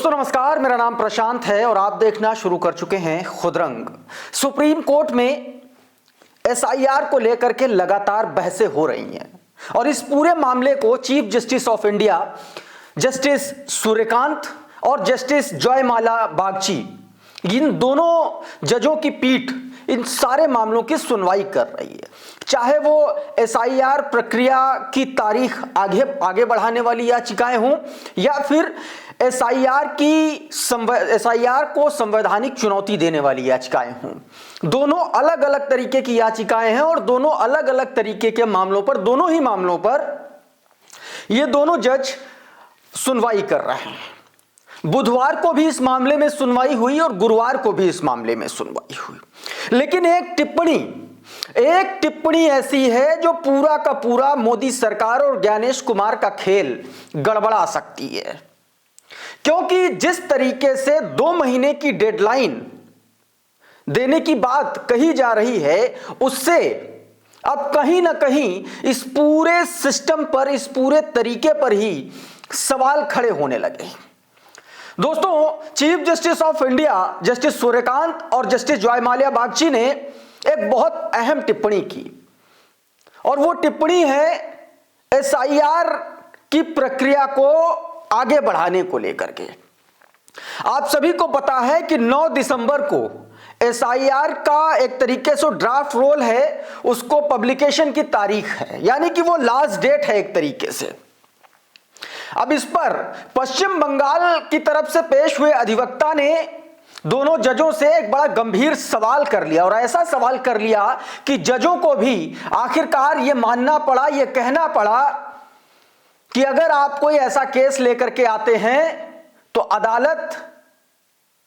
दोस्तों नमस्कार, मेरा नाम प्रशांत है और आप देखना शुरू कर चुके हैं खुदरंग। सुप्रीम कोर्ट में एसआईआर को लेकर के लगातार बहसें हो रही हैं और इस पूरे मामले को chief justice of India justice Suryakant और जस्टिस जयमाला बागची, इन दोनों जजों की पीठ इन सारे मामलों की सुनवाई कर रही है। चाहे वो एसआईआर प्रक्रिया की तारीख आगे बढ़ाने वाली याचिकाएं हों या फिर एसआईआर को संवैधानिक चुनौती देने वाली याचिकाएं हों, दोनों अलग अलग तरीके की याचिकाएं हैं और दोनों अलग अलग तरीके के मामलों पर, दोनों ही मामलों पर ये दोनों जज सुनवाई कर रहे हैं। बुधवार को भी इस मामले में सुनवाई हुई और गुरुवार को भी इस मामले में सुनवाई हुई, लेकिन एक टिप्पणी ऐसी है जो पूरा का पूरा मोदी सरकार और ज्ञानेश कुमार का खेल गड़बड़ा सकती है, क्योंकि जिस तरीके से 2 महीने की डेडलाइन देने की बात कही जा रही है, उससे अब कहीं ना कहीं इस पूरे सिस्टम पर, इस पूरे तरीके पर ही सवाल खड़े होने लगे। दोस्तों, chief justice of India justice Suryakant और जस्टिस जयमाल्या बागची ने एक बहुत अहम टिप्पणी की और वो टिप्पणी है एसआईआर की प्रक्रिया को आगे बढ़ाने को लेकर के। आप सभी को पता है कि 9 दिसंबर को एसआईआर का एक तरीके से ड्राफ्ट रोल है, उसको पब्लिकेशन की तारीख है, यानी कि वो लास्ट डेट है एक तरीके से। अब इस पर पश्चिम बंगाल की तरफ से पेश हुए अधिवक्ता ने दोनों जजों से एक बड़ा गंभीर सवाल कर लिया और ऐसा सवाल कर लिया कि जजों को भी आखिरकार यह मानना पड़ा, यह कहना पड़ा कि अगर आप कोई ऐसा केस लेकर के आते हैं तो अदालत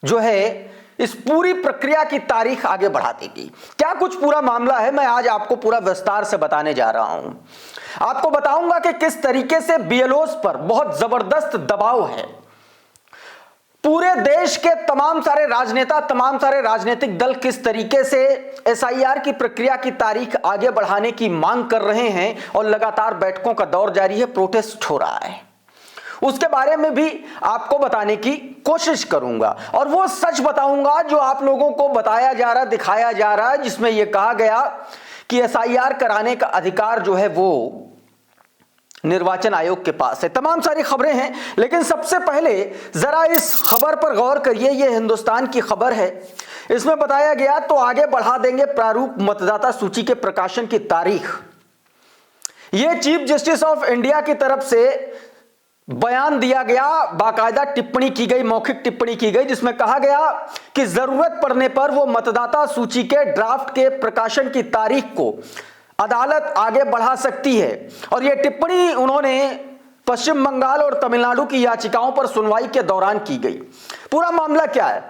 जो है इस पूरी प्रक्रिया की तारीख आगे बढ़ा देगी। क्या कुछ पूरा मामला है, मैं आज आपको पूरा विस्तार से बताने जा रहा हूं। आपको बताऊंगा कि किस तरीके से बीएलओस पर बहुत जबरदस्त दबाव है। पूरे देश के तमाम सारे राजनेता, तमाम सारे राजनीतिक दल किस तरीके से एसआईआर की प्रक्रिया की तारीख आगे बढ़ाने की मांग कर रहे हैं और लगातार बैठकों का दौर जारी है, प्रोटेस्ट हो रहा है, उसके बारे में भी आपको बताने की कोशिश करूंगा और वो सच बताऊंगा जो आप लोगों को बताया जा रहा, दिखाया जा रहा है, जिसमें यह कहा गया कि एसआईआर कराने का अधिकार जो है वो निर्वाचन आयोग के पास है। तमाम सारी खबरें हैं, लेकिन सबसे पहले जरा इस खबर पर गौर करिए। यह हिंदुस्तान की खबर है। इसमें बताया गया तो आगे बढ़ा देंगे प्रारूप मतदाता सूची के प्रकाशन की तारीख। यह चीफ जस्टिस ऑफ इंडिया की तरफ से बयान दिया गया, बाकायदा टिप्पणी की गई, मौखिक टिप्पणी की गई, जिसमें कहा गया कि जरूरत पड़ने पर वो मतदाता सूची के ड्राफ्ट के प्रकाशन की तारीख को अदालत आगे बढ़ा सकती है। और यह टिप्पणी उन्होंने पश्चिम बंगाल और तमिलनाडु की याचिकाओं पर सुनवाई के दौरान की गई। पूरा मामला क्या है,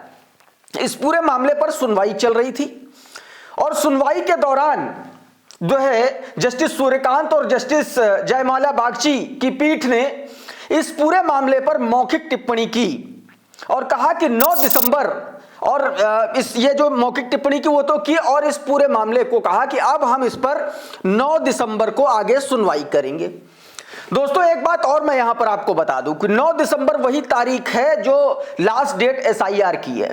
इस पूरे मामले पर सुनवाई चल रही थी और सुनवाई के दौरान जो है जस्टिस सूर्यकांत और जस्टिस जयमाला बागची की पीठ ने इस पूरे मामले पर मौखिक टिप्पणी की और कहा कि 9 दिसंबर और ये जो मौखिक टिप्पणी की वो तो की और इस पूरे मामले को कहा कि अब हम इस पर 9 दिसंबर को आगे सुनवाई करेंगे। दोस्तों, एक बात और मैं यहां पर आपको बता दूं कि 9 दिसंबर वही तारीख है जो लास्ट डेट एसआईआर की है।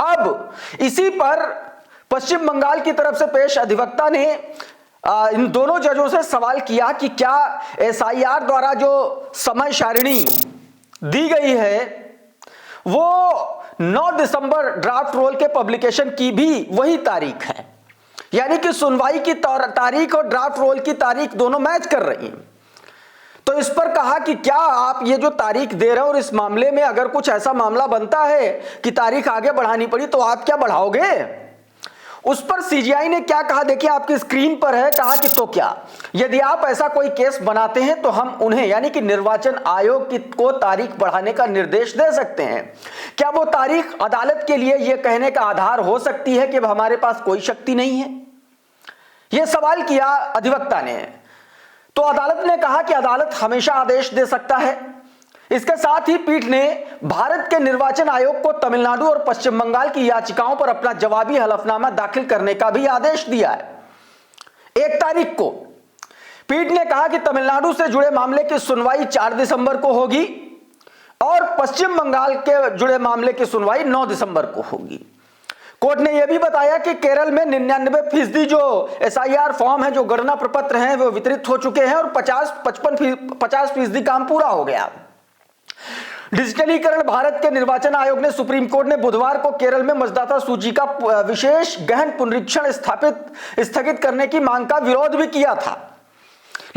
अब इसी पर पश्चिम बंगाल की तरफ से पेश अधिवक्ता ने इन दोनों जजों से सवाल किया कि क्या एसआईआर द्वारा जो समय सारिणी दी गई है वो 9 दिसंबर ड्राफ्ट रोल के पब्लिकेशन की भी वही तारीख है, यानी कि सुनवाई की तारीख और ड्राफ्ट रोल की तारीख दोनों मैच कर रही हैं। तो इस पर कहा कि क्या आप ये जो तारीख दे रहे हो और इस मामले में अगर कुछ ऐसा मामला बनता है कि तारीख आगे बढ़ानी पड़ी तो आप क्या बढ़ाओगे? उस पर सीजीआई ने क्या कहा, देखिए आपकी स्क्रीन पर है, कहा कि तो क्या यदि आप ऐसा कोई केस बनाते हैं तो हम उन्हें, यानी कि निर्वाचन आयोग को तारीख बढ़ाने का निर्देश दे सकते हैं। क्या वो तारीख अदालत के लिए यह कहने का आधार हो सकती है कि हमारे पास कोई शक्ति नहीं है? यह सवाल किया अधिवक्ता ने। तो अदालत ने कहा कि अदालत हमेशा आदेश दे सकता है। इसके साथ ही पीठ ने भारत के निर्वाचन आयोग को तमिलनाडु और पश्चिम बंगाल की याचिकाओं पर अपना जवाबी हलफनामा दाखिल करने का भी आदेश दिया है। 1 तारीख को पीठ ने कहा कि तमिलनाडु से जुड़े मामले की सुनवाई 4 दिसंबर को होगी और पश्चिम बंगाल के जुड़े मामले की सुनवाई 9 दिसंबर को होगी। कोर्ट ने यह भी बताया कि केरल में 99% जो एसआईआर फॉर्म है, जो गणना प्रपत्र हैं, वो वितरित हो चुके हैं और 50% काम पूरा हो गया। डिजिटलीकरण भारत के निर्वाचन आयोग ने सुप्रीम कोर्ट ने बुधवार को केरल में मतदाता सूची का विशेष गहन पुनरीक्षण स्थगित करने की मांग का विरोध भी किया था।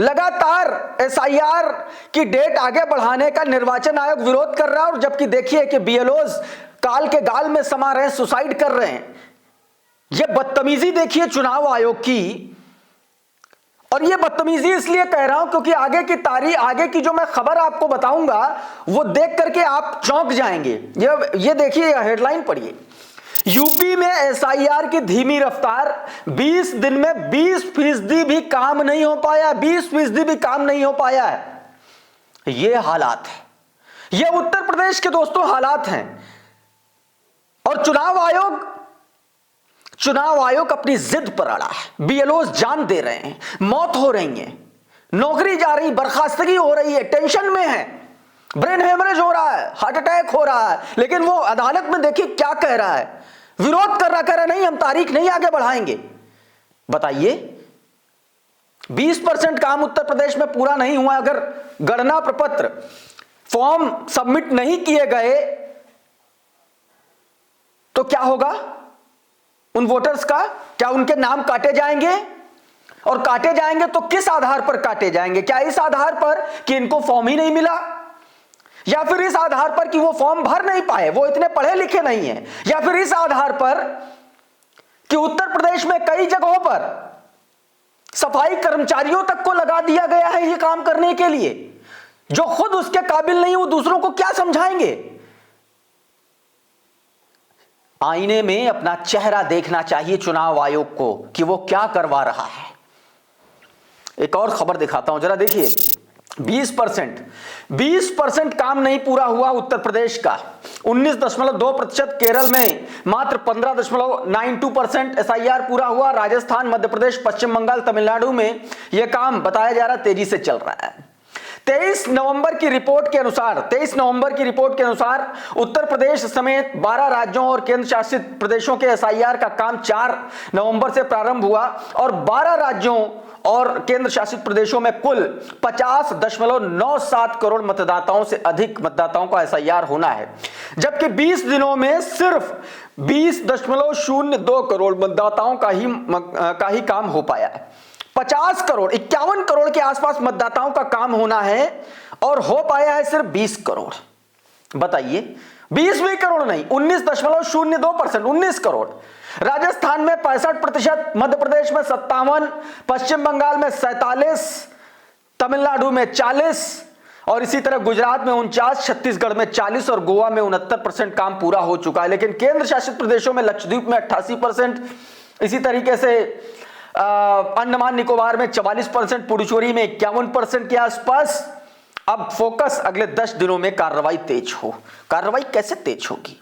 लगातार एसआईआर की डेट आगे बढ़ाने का निर्वाचन आयोग विरोध कर रहा है, और जबकि देखिए कि बीएलओज काल के गाल में समा रहे हैं, सुसाइड कर रहे हैं। यह बदतमीजी देखिए चुनाव आयोग की, और यह बदतमीजी इसलिए कह रहा हूं क्योंकि आगे की जो मैं खबर आपको बताऊंगा वो देख करके आप चौंक जाएंगे। ये देखिए, हेडलाइन पढ़िए। यूपी में एसआईआर की धीमी रफ्तार, 20 दिन में 20% भी काम नहीं हो पाया, 20% भी काम नहीं हो पाया है। ये हालात है, ये उत्तर प्रदेश के दोस्तों हालात हैं। और चुनाव आयोग अपनी जिद पर अड़ा है। बीएलओज जान दे रहे हैं, मौत हो रही है, नौकरी जा रही, बर्खास्तगी हो रही है, टेंशन में है, ब्रेन हेमरेज हो रहा है, हार्ट अटैक हो रहा है, लेकिन वो अदालत में देखिए क्या कह रहा है, विरोध कर रहा नहीं, हम तारीख नहीं आगे बढ़ाएंगे। बताइए, 20% काम उत्तर प्रदेश में पूरा नहीं हुआ। अगर गणना प्रपत्र फॉर्म सबमिट नहीं किए गए तो क्या होगा उन वोटर्स का? क्या उनके नाम काटे जाएंगे? और काटे जाएंगे तो किस आधार पर काटे जाएंगे? क्या इस आधार पर कि इनको फॉर्म ही नहीं मिला, या फिर इस आधार पर कि वो फॉर्म भर नहीं पाए, वो इतने पढ़े लिखे नहीं हैं, या फिर इस आधार पर कि उत्तर प्रदेश में कई जगहों पर सफाई कर्मचारियों तक को लगा दिया गया है ये काम करने के लिए, जो खुद उसके काबिल नहीं, वो दूसरों को क्या समझाएंगे? आईने में अपना चेहरा देखना चाहिए चुनाव आयोग को कि वो क्या करवा रहा है। एक और खबर दिखाता हूं, जरा देखिए। 20% काम नहीं पूरा हुआ उत्तर प्रदेश का, 19.2%। केरल में मात्र 15.92% एसआईआर पूरा हुआ। राजस्थान, मध्य प्रदेश, पश्चिम बंगाल, तमिलनाडु में यह काम बताया जा रहा है तेजी से चल रहा है। 23 नवंबर की रिपोर्ट के अनुसार उत्तर प्रदेश समेत 12 राज्यों और केंद्र शासित प्रदेशों के एसआईआर का काम 4 नवंबर से प्रारंभ हुआ, और 12 राज्यों और केंद्र शासित प्रदेशों में कुल 50.97 करोड़ मतदाताओं से अधिक मतदाताओं का एसआईआर होना है, जबकि 20 दिनों में सिर्फ 20.02 करोड़ मतदाताओं का ही काम हो पाया है। 51 करोड़ के आसपास मतदाताओं का काम होना है और हो पाया है सिर्फ 20 करोड़। बताइए, 20 भी करोड़ नहीं, 19.02%, 19 करोड़। राजस्थान में 65%, मध्य प्रदेश में 57%, पश्चिम बंगाल में 47%, तमिलनाडु में 40%, और इसी तरह गुजरात में 49%, छत्तीसगढ़ में 40% और गोवा में 69% काम पूरा हो चुका है। लेकिन केंद्र शासित प्रदेशों में लक्षद्वीप में 88%, इसी तरीके से अंडमान निकोबार में 44%, पुडुचेरी में 51% के आसपास। अब फोकस अगले 10 दिनों में कार्रवाई तेज हो। कार्रवाई कैसे तेज होगी?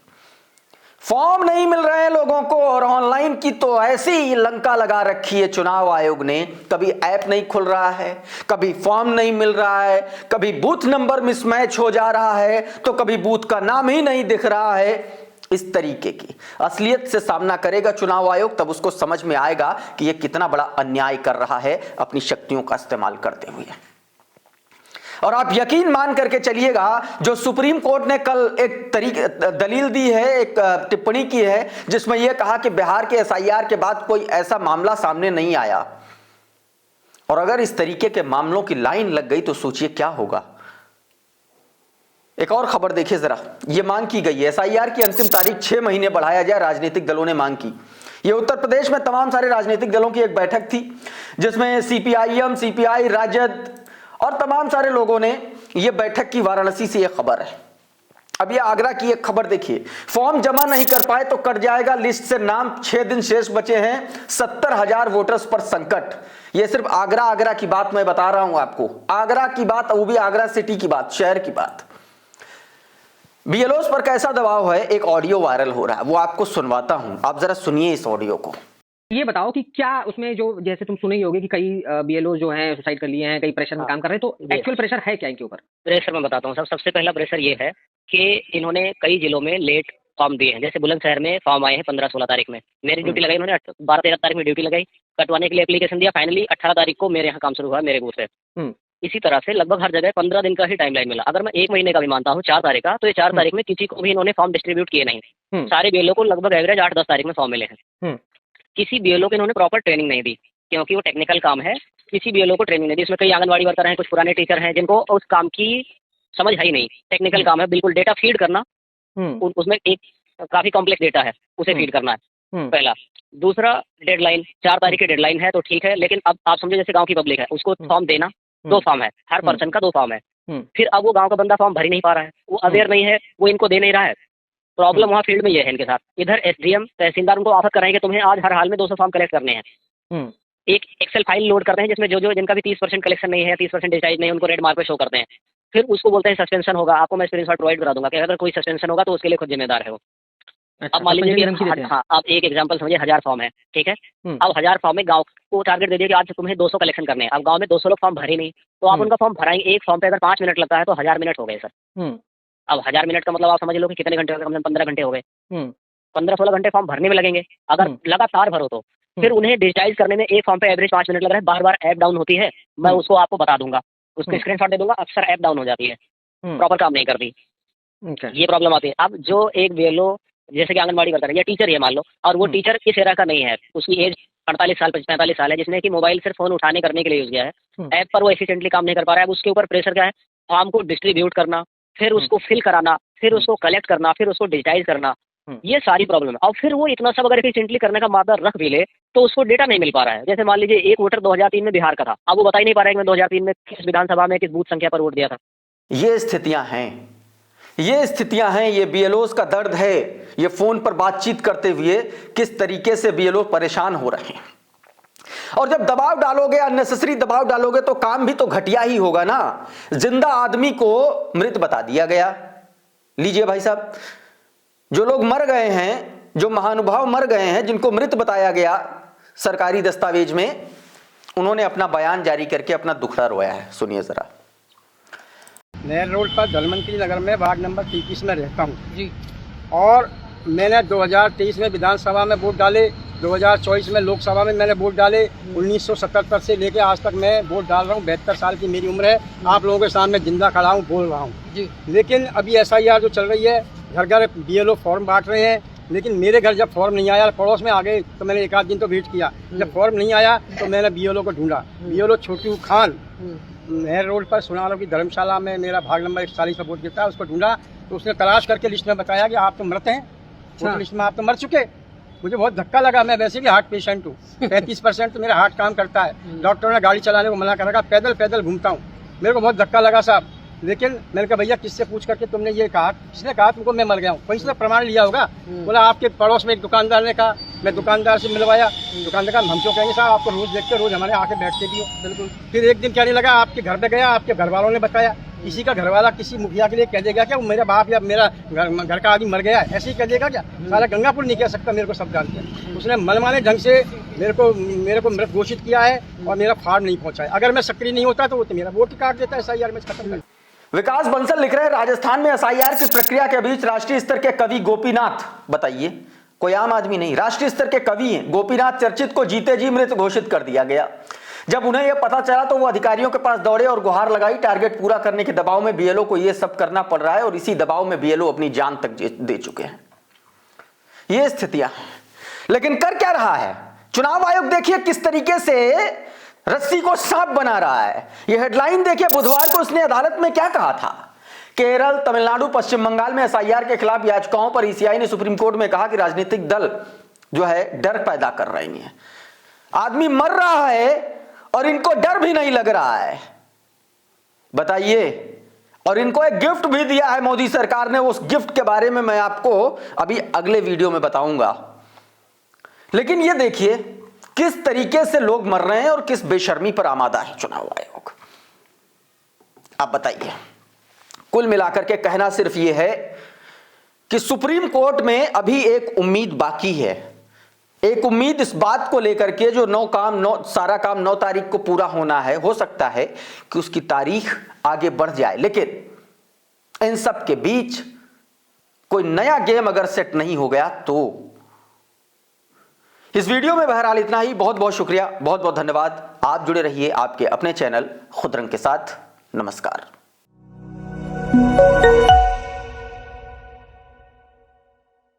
फॉर्म नहीं मिल रहे हैं लोगों को, और ऑनलाइन की तो ऐसी ही लंका लगा रखी है चुनाव आयोग ने। कभी ऐप नहीं खुल रहा है, कभी फॉर्म नहीं मिल रहा है, कभी बूथ नंबर मिसमैच हो जा रहा है, तो कभी बूथ का नाम ही नहीं दिख रहा है। इस तरीके की असलियत से सामना करेगा चुनाव आयोग, तब उसको समझ में आएगा कि यह कितना बड़ा अन्याय कर रहा है अपनी शक्तियों का इस्तेमाल करते हुए। और आप यकीन मान करके चलिएगा, जो सुप्रीम कोर्ट ने कल एक दलील दी है, एक टिप्पणी की है, जिसमें यह कहा कि बिहार के एसआईआर के बाद कोई ऐसा मामला सामने नहीं आया, और अगर इस तरीके के मामलों की लाइन लग गई तो सोचिए क्या होगा। एक और खबर देखिए जरा। यह मांग की गई है एसआईआर की अंतिम तारीख 6 महीने बढ़ाया जाए, राजनीतिक दलों ने मांग की। यह उत्तर प्रदेश में तमाम सारे राजनीतिक दलों की एक बैठक थी, जिसमें सीपीआईएम, सीपीआई, राजद और तमाम सारे लोगों ने यह बैठक की। वाराणसी से यह खबर है। अब यह आगरा की एक खबर देखिए। फॉर्म जमा नहीं कर पाए तो कट जाएगा लिस्ट से नाम, 6 दिन शेष बचे हैं, 70,000 वोटर्स पर संकट। यह सिर्फ आगरा की बात मैं बता रहा हूं आपको, आगरा की बात, वो भी आगरा सिटी की बात, शहर की बात। बीएलओस पर कैसा दबाव है, एक ऑडियो वायरल हो रहा है, वो आपको सुनवाता हूं, आप जरा सुनिए इस ऑडियो को। ये बताओ कि क्या उसमें जो जैसे तुम सुने ही होगे कि कई बीएलओ जो हैं सुसाइड कर लिए हैं, कई प्रेशर में हाँ काम कर रहे हैं, तो जी, एक्चुअल प्रेशर है क्या इनके ऊपर? प्रेशर मैं बताता हूँ सर। सबसे पहला प्रेशर ये है कि इन्होंने कई जिलों में लेट फॉर्म दिए हैं। जैसे बुलंदशहर में फॉर्म आए हैं 15-16 तारीख में, मेरी ड्यूटी लगाई उन्होंने 12-13 तारीख में ड्यूटी लगाई, कटवाने के लिए एप्लीकेशन दिया, फाइनली 18 तारीख को मेरे यहाँ काम शुरू हुआ मेरे बूथ से। इसी तरह से लगभग हर जगह 15 दिन का ही टाइमलाइन मिला। अगर मैं 1 महीने का भी मानता हूँ 4 तारीख का, तो ये 4 तारीख में किसी को भी इन्होंने फॉर्म डिस्ट्रीब्यूट किए नहीं। सारे बीएलओ को लगभग एवरेज 8-10 तारीख में फॉर्म मिले हैं। किसी बीएलओ को इन्होंने प्रॉपर ट्रेनिंग नहीं दी, क्योंकि वो टेक्निकल काम है। किसी बीएलओ को ट्रेनिंग नहीं दी। इसमें कई आंगनबाड़ी वर्कर हैं, कुछ पुराने टीचर हैं जिनको उस काम की समझ है ही नहीं। टेक्निकल काम है, बिल्कुल डेटा फीड करना, उसमें एक काफी कॉम्प्लेक्स डेटा है, उसे फीड करना है पहला। दूसरा, डेडलाइन 4 तारीख की डेडलाइन है तो ठीक है, लेकिन अब आप समझो जैसे गांव की पब्लिक है, उसको फॉर्म देना, 2 फॉर्म है, हर पर्सन का 2 फॉर्म है। फिर अब वो गांव का बंदा फॉर्म भर ही नहीं पा रहा है, वो अवेयर नहीं है, वो इनको दे नहीं रहा है। प्रॉब्लम वहाँ फील्ड में ये है इनके साथ। इधर एसडीएम तहसीलदार उनको ऑफर कर रहे हैं कि तुम्हें आज हर हाल में 200 फॉर्म कलेक्ट करने हैं। एक एक्सेल फाइल लोड करते हैं जिसमें जो जिनका भी 30% कलेक्शन नहीं है, 30% डिस्चार्ज नहीं है, उनको रेड मार्क पे शो करते हैं। फिर उसको बोलते हैं सस्पेंशन होगा। आपको मैं स्क्रीनशॉट प्रोवाइड करा दूंगा कि अगर कोई सस्पेंशन होगा तो उसके लिए खुद जिम्मेदार है वो। अच्छा, अब मान लीजिए कि हाँ, अब एक एग्जांपल समझिए, 1000 फॉर्म है, ठीक है। अब 1000 फॉर्म में गांव को टारगेट दे दिया कि आज तुम्हें 200 कलेक्शन करने हैं। अब गांव में 200 लोग फॉर्म भरे नहीं, तो आप उनका फॉर्म भराएंगे। एक फॉर्म पे अगर 5 मिनट लगता है तो 1000 मिनट हो गए सर। अब 1000 मिनट का मतलब आप समझ लो कि कितने घंटे हो गए, कम से कम 15 घंटे हो गए। 15-16 घंटे फॉर्म भरने में लगेंगे अगर लगातार भरो तो। फिर उन्हें डिजिटाइज करने में एक फॉर्म पे एवरेज 5 मिनट लग रहा है। बार बार ऐप डाउन होती है, मैं उसको आपको बता दूंगा, उसको स्क्रीनशॉट दे दूंगा। अक्सर ऐप डाउन हो जाती है, प्रॉपर काम नहीं करती, ये प्रॉब्लम आती है। अब जो एक बीएलओ जैसे कि आंगनबाड़ी करता है या टीचर ये मान लो, और वो टीचर इस एरा का नहीं है, उसकी एज 48 साल 45 साल है, जिसने कि मोबाइल से फोन उठाने करने के लिए यूज किया है, ऐप पर वो एफिशिएंटली काम नहीं कर पा रहा है। अब उसके ऊपर प्रेशर क्या है, फॉर्म को डिस्ट्रीब्यूट करना, फिर उसको फिल कराना, फिर उसको कलेक्ट करना, फिर उसको डिजिटाइज करना, ये सारी प्रॉब्लम है। और फिर वो इतना सब अगर एफिशिएंटली करने का मादा रख भी ले तो उसको डेटा नहीं मिल पा रहा है। जैसे मान लीजिए एक वोटर 2003 में बिहार का था, अब वो बता ही नहीं पा रहा है कि मैं 2003 में किस विधानसभा में किस बूथ संख्या पर वोट दिया था। ये स्थितियां हैं, ये बीएलओस का दर्द है। ये फोन पर बातचीत करते हुए किस तरीके से बीएलओ परेशान हो रहे हैं। और जब दबाव डालोगे, अननेसेसरी दबाव डालोगे, तो काम भी तो घटिया ही होगा ना। जिंदा आदमी को मृत बता दिया गया। लीजिए भाई साहब, जो लोग मर गए हैं, जो महानुभाव मर गए हैं, जिनको मृत बताया गया सरकारी दस्तावेज में, उन्होंने अपना बयान जारी करके अपना दुखड़ा रोया है। सुनिए जरा। नेहरू रोड पर धनवंतरी नगर में वार्ड नंबर 33 में रहता हूँ जी। और मैंने 2023 में विधानसभा में वोट डाले, 2024 में लोकसभा में मैंने वोट डाले। 1977 से लेकर आज तक मैं वोट डाल रहा हूँ। 72 साल की मेरी उम्र है। आप लोगों के सामने जिंदा खड़ा हूँ, बोल रहा हूँ जी। लेकिन अभी एसआईआर जो चल रही है, घर घर बीएलओ फॉर्म बांट रहे हैं, लेकिन मेरे घर जब फॉर्म नहीं आया, पड़ोस में आ गए तो मैंने एक आध दिन तो वेट किया। जब फॉर्म नहीं आया तो मैंने बीएलओ को ढूंढा। बीएलओ छोटू खान नेहरू रोड पर सुनालो की धर्मशाला में मेरा भाग नंबर 41 पर वोट गिरता है, उसको ढूंढा तो उसने तलाश करके लिस्ट में बताया कि आप तो मरते हैं, वोटर लिस्ट में आप तो मर चुके। मुझे बहुत धक्का लगा। मैं वैसे भी हार्ट पेशेंट हूँ, 35% तो मेरा हार्ट काम करता है। डॉक्टरों ने गाड़ी चलाने को मना कर रखा, पैदल पैदल घूमता हूँ। मेरे को बहुत धक्का लगा साहब। लेकिन मैंने कहा भैया किससे पूछ करके तुमने ये कहा? किसने कहा तुमको मैं मर गया हूँ? कोई से प्रमाण लिया होगा? बोला आपके पड़ोस में एक दुकानदार ने कहा। मैं दुकानदार से मिलवाया। दुकानदार का हम क्यों कहेंगे साहब, आपको रोज देखते, रोज हमारे आके बैठते भी हो। बिल्कुल। फिर एक दिन क्या नहीं लगा, आपके घर पे गया, आपके घर वालों ने बताया। किसी का घर वाला किसी मुखिया के लिए कह देगा क्या मेरा बाप या मेरा घर का आदमी मर गया है, ऐसे ही कह देगा क्या? सारा गंगापुर नहीं कह सकता, मेरे को सब जानते हैं। उसने मनमाने ढंग से मेरे को मृत घोषित किया है और मेरा फॉर्म नहीं पहुंचाया। अगर मैं सक्रिय नहीं होता तो वो तो मेरा वोट ही काट देता है, एसआईआर में खत्म कर। विकास बंसल लिख रहे हैं, राजस्थान में एसआईआर की प्रक्रिया के बीच राष्ट्रीय स्तर के कवि गोपीनाथ, बताइए, कोई आम आदमी नहीं, राष्ट्रीय स्तर के कवि हैं गोपीनाथ चर्चित को जीते जी मृत घोषित कर दिया गया। जब उन्हें यह पता चला तो वो अधिकारियों के पास दौड़े और गुहार लगाई। टारगेट पूरा करने के दबाव में बीएलओ को यह सब करना पड़ रहा है और इसी दबाव में बीएलओ अपनी जान तक दे चुके हैं। ये स्थितियां, लेकिन कर क्या रहा है चुनाव आयोग? देखिए किस तरीके से रस्सी को सांप बना रहा है। यह हेडलाइन देखिए, बुधवार को उसने अदालत में क्या कहा था। केरल, तमिलनाडु, पश्चिम बंगाल में एसआईआर के खिलाफ याचिकाओं पर ईसीआई ने सुप्रीम कोर्ट में कहा कि राजनीतिक दल जो है डर पैदा कर रहे हैं। आदमी मर रहा है और इनको डर भी नहीं लग रहा है, बताइए। और इनको एक गिफ्ट भी दिया है मोदी सरकार ने। उस गिफ्ट के बारे में मैं आपको अभी अगले वीडियो में बताऊंगा। लेकिन ये देखिए किस तरीके से लोग मर रहे हैं और किस बेशर्मी पर आमादा है चुनाव आयोग। आप बताइए। कुल मिलाकर के कहना सिर्फ यह है कि सुप्रीम कोर्ट में अभी एक उम्मीद बाकी है एक उम्मीद इस बात को लेकर के जो सारा काम 9 तारीख को पूरा होना है, हो सकता है कि उसकी तारीख आगे बढ़ जाए, लेकिन इन सब के बीच कोई नया गेम अगर सेट नहीं हो गया तो। इस वीडियो में बहरहाल इतना ही। बहुत बहुत शुक्रिया, बहुत बहुत धन्यवाद। आप जुड़े रहिए आपके अपने चैनल खुदरंग के साथ। नमस्कार।